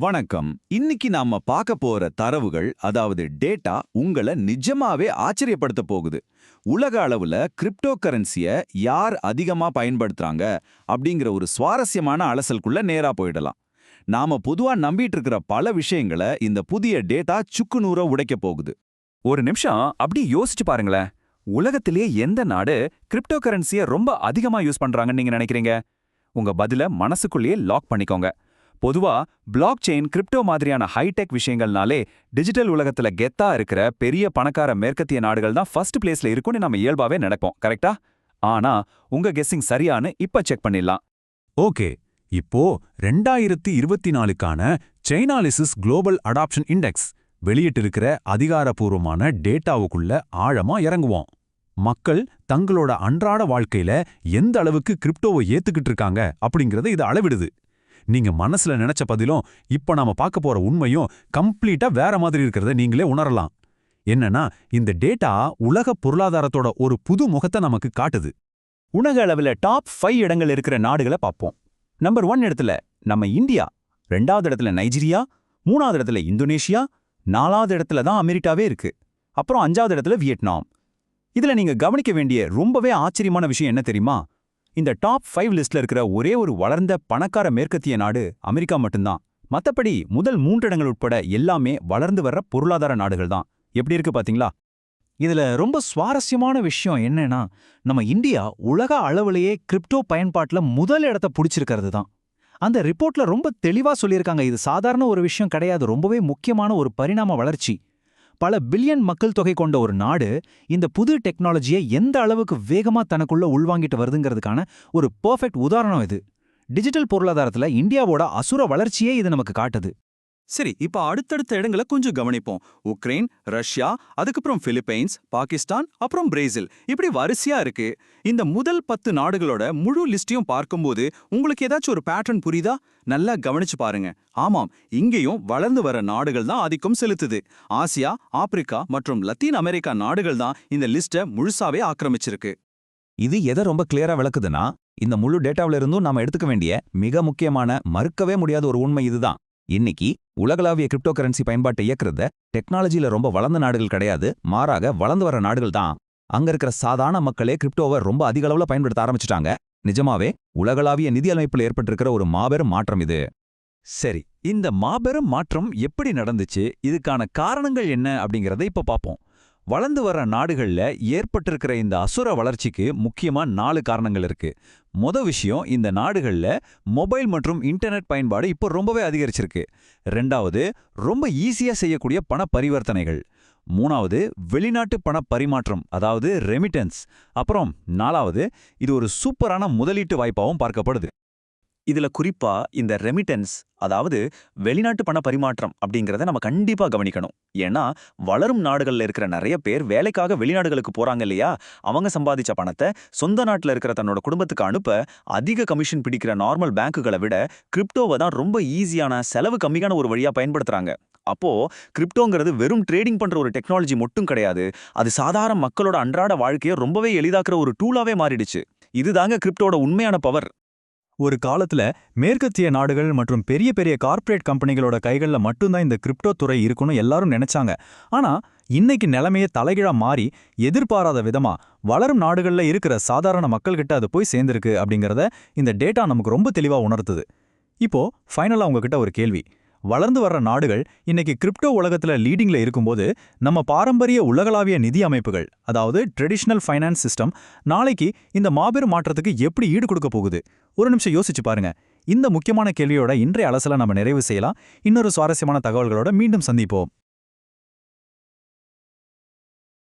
வணக்கம். இன்னைக்கு நாம பார்க்க போற தரவுகள், அதாவது டேட்டா, உங்கள நிஜமாவே ஆச்சரியப்படுத்த போகுது. உலக அளவுல கிரிப்டோ கரன்சிய யார் அதிகமா பயன்படுத்துறாங்க அப்படிங்கிற ஒரு சுவாரஸ்யமான அலசலுக்குள்ள நேரா போயிடலாம். நாம பொதுவா நம்பிட்டு இருக்கிற பல விஷயங்களை இந்த புதிய டேட்டா சுக்குநூறா உடைக்க போகுது. ஒரு நிமிஷம் அப்படி யோசிச்சு பாருங்களேன். உலகத்திலேயே எந்த நாடு கிரிப்டோ கரன்சியை ரொம்ப அதிகமா யூஸ் பண்றாங்கன்னு நீங்க நினைக்கிறீங்க? உங்க பதில மனசுக்குள்ளேயே லாக் பண்ணிக்கோங்க. பொதுவா பிளாக் செயின், கிரிப்டோ மாதிரியான ஹைடெக் விஷயங்கள்னாலே டிஜிட்டல் உலகத்துல கெத்தா இருக்கிற பெரிய பணக்கார மேற்கத்திய நாடுகள் தான் ஃபர்ஸ்ட் பிளேஸ்ல இருக்குன்னு நம்ம இயல்பாவே நடப்போம், கரெக்டா? ஆனா உங்க கெஸ்ஸிங் சரியானு இப்ப செக் பண்ணிடலாம். ஓகே, இப்போ 2024க்கான சைனாலிசிஸ் குளோபல் அடாப்ஷன் இண்டெக்ஸ் வெளியிட்டிருக்கிற அதிகாரப்பூர்வமான டேட்டாவுக்குள்ள ஆழமா இறங்குவோம். மக்கள் தங்களோட அன்றாட வாழ்க்கையில எந்த அளவுக்கு கிரிப்டோவை ஏத்துக்கிட்டு இருக்காங்க அப்படிங்கறத இது அளவிடுது. நீங்க மனசுல நினைச்ச பதிலும் இப்ப நாம பார்க்க போற உண்மையும் கம்ப்ளீட்டா வேற மாதிரி இருக்கிறத நீங்களே உணரலாம். என்னன்னா, இந்த டேட்டா உலக பொருளாதாரத்தோட ஒரு புது முகத்தை நமக்கு காட்டுது. உலக அளவுல டாப் 5 இடங்கள் இருக்கிற நாடுகளை பார்ப்போம். நம்பர் 1 இடத்துல நம்ம இந்தியா, 2வது இடத்துல நைஜீரியா, 3வது இடத்துல இந்தோனேஷியா, 4வது இடத்துல தான் அமெரிக்காவே இருக்கு. அப்புறம் 5வது இடத்துல வியட்நாம். இதுல நீங்க கவனிக்க வேண்டிய ரொம்பவே ஆச்சரியமான விஷயம் என்ன தெரியுமா? இந்த டாப் 5 லிஸ்ட்ல இருக்கிற ஒரே ஒரு வளர்ந்த பணக்கார மேற்கத்திய நாடு அமெரிக்கா மட்டும்தான். மத்தபடி முதல் 3 இடங்கள் உட்பட எல்லாமே வளர்ந்து வர்ற பொருளாதார நாடுகள் தான். எப்படி இருக்கு பாத்தீங்களா? இதுல ரொம்ப சுவாரஸ்யமான விஷயம் என்னன்னா, நம்ம இந்தியா உலக அளவுலயே கிரிப்டோ பயன்பாட்டுல முதல் இடத்தை பிடிச்சிருக்கிறது தான். அந்த ரிப்போர்ட்ல ரொம்ப தெளிவா சொல்லியிருக்காங்க, இது சாதாரண ஒரு விஷயம் கிடையாது, ரொம்பவே முக்கியமான ஒரு பரிணாம வளர்ச்சி. பல பில்லியன் மக்கள் தொகை கொண்ட ஒரு நாடு இந்த புது டெக்னாலஜியை எந்த அளவுக்கு வேகமா தனக்குள்ள உள்வாங்கிட்டு வருதுங்கிறதுக்கான ஒரு பெர்ஃபெக்ட் உதாரணம் இது. டிஜிட்டல் பொருளாதாரத்துல இந்தியாவோட அசுர வளர்ச்சியே இது நமக்கு காட்டுது. சரி, இப்ப அடுத்தடுத்த இடங்களை கொஞ்சம் கவனிப்போம். உக்ரைன், ரஷ்யா, அதுக்கப்புறம் பிலிப்பைன்ஸ், பாகிஸ்தான், அப்புறம் பிரேசில், இப்படி வரிசையா இருக்கு. இந்த முதல் 10 நாடுகளோட முழு லிஸ்டையும் பார்க்கும்போது உங்களுக்கு ஏதாச்சும் ஒரு பேட்டர்ன் புரியுதா? நல்லா கவனிச்சு பாருங்க. ஆமாம், இங்கேயும் வளர்ந்து வர நாடுகள் தான் ஆதிக்கம் செலுத்துது. ஆசியா, ஆப்பிரிக்கா மற்றும் லத்தீன் அமெரிக்கா நாடுகள் தான் இந்த லிஸ்ட்டை முழுசாவே ஆக்கிரமிச்சிருக்கு. இது எதை ரொம்ப கிளியரா விளக்குதுன்னா, இந்த முழு டேட்டாவில இருந்தும் நாம எடுத்துக்க வேண்டிய மிக முக்கியமான, மறுக்கவே முடியாத ஒரு உண்மை இதுதான். இன்னைக்கு உலகளாவிய கிரிப்டோ கரன்சி பயன்பாட்டை இயக்குறத டெக்னாலஜியில ரொம்ப வளர்ந்த நாடுகள் கிடையாது, மாறாக வளர்ந்து வர நாடுகள் தான். அங்க இருக்கிற சாதாரண மக்களே கிரிப்டோவை ரொம்ப அதிக அளவுல பயன்படுத்த ஆரம்பிச்சுட்டாங்க. நிஜமாவே உலகளாவிய நிதி அமைப்புல ஏற்பட்டிருக்கிற ஒரு மாபெரும் மாற்றம் இது. சரி, இந்த மாபெரும் மாற்றம் எப்படி நடந்துச்சு, இதுக்கான காரணங்கள் என்ன அப்படிங்கறத இப்ப பாப்போம். வளர்ந்து வர நாடுகள்ல ஏற்பட்டிருக்கிற இந்த அசுர வளர்ச்சிக்கு முக்கியமா 4 காரணங்கள் இருக்கு. விஷயம், இந்த நாடுகள்ல மொபைல் மற்றும் இன்டர்நெட் பயன்பாடு இப்போ ரொம்பவே அதிகரிச்சிருக்கு. 2வது, ரொம்ப ஈஸியா செய்யக்கூடிய பண பரிவர்த்தனைகள். 3வது, வெளிநாட்டு பண பரிமாற்றம், அதாவது ரெமிட்டன்ஸ். அப்புறம் 4வது, இது ஒரு சூப்பரான முதலீட்டு வாய்ப்பாகவும் பார்க்கப்படுது. இதுல குறிப்பா இந்த ரெமிட்டன்ஸ், அதாவது வெளிநாட்டு பண பரிமாற்றம் அப்படிங்கறத நம்ம கண்டிப்பா கவனிக்கணும். ஏன்னா வளரும் நாடுகள்ல இருக்கிற நிறைய பேர் வேலைக்காக வெளிநாடுகளுக்கு போறாங்க இல்லையா? அவங்க சம்பாதிச்ச பணத்தை சொந்த நாட்டுல இருக்கிற தன்னோட குடும்பத்துக்கு அனுப்ப அதிக கமிஷன் பிடிக்கிற நார்மல் பேங்குகளை விட கிரிப்டோவை தான் ரொம்ப ஈஸியான, செலவு கம்மியான ஒரு வழியா பயன்படுத்துறாங்க. அப்போ கிரிப்டோங்கிறது வெறும் ட்ரேடிங் பண்ற ஒரு டெக்னாலஜி மட்டும் கிடையாது, அது சாதாரண மக்களோட அன்றாட வாழ்க்கையை ரொம்பவே எளிதாக்குற ஒரு டூலாவே மாறிடுச்சு. இதுதாங்க கிரிப்டோட உண்மையான பவர். ஒரு காலத்துல மேற்கத்திய நாடுகள் மற்றும் பெரிய பெரிய கார்ப்பரேட் கம்பெனிகளோட கைகள்ல மட்டும்தான் இந்த கிரிப்டோ துறை இருக்குன்னு எல்லாரும் நினைச்சாங்க. ஆனா இன்னைக்கு நிலைமையே தலைகீழா மாறி எதிர்பாராத விதமா வளரும் நாடுகள்ல இருக்கிற சாதாரண மக்கள்கிட்ட அது போய் சேர்ந்திருக்கு அப்படிங்கறத இந்த டேட்டா நமக்கு ரொம்ப தெளிவா உணர்த்துது. இப்போ ஃபைனலா உங்ககிட்ட ஒரு கேள்வி. வளர்ந்து வர்ற நாடுகள் இன்னைக்கு கிரிப்டோ உலகத்துல லீடிங்ல இருக்கும்போது, நம்ம பாரம்பரிய உலகளாவிய நிதி அமைப்புகள், அதாவது ட்ரெடிஷனல் ஃபைனான்ஸ் சிஸ்டம், நாளைக்கு இந்த மாபெரும் மாற்றத்துக்கு எப்படி ஈடு கொடுக்க போகுது? ஒரு நிமிஷம் யோசிச்சு பாருங்க. இந்த முக்கியமான கேள்வியோட இன்றைய அலசலை நம்ம நிறைவு செய்யலாம். இன்னொரு சுவாரஸ்யமான தகவல்களோட மீண்டும் சந்திப்போம்.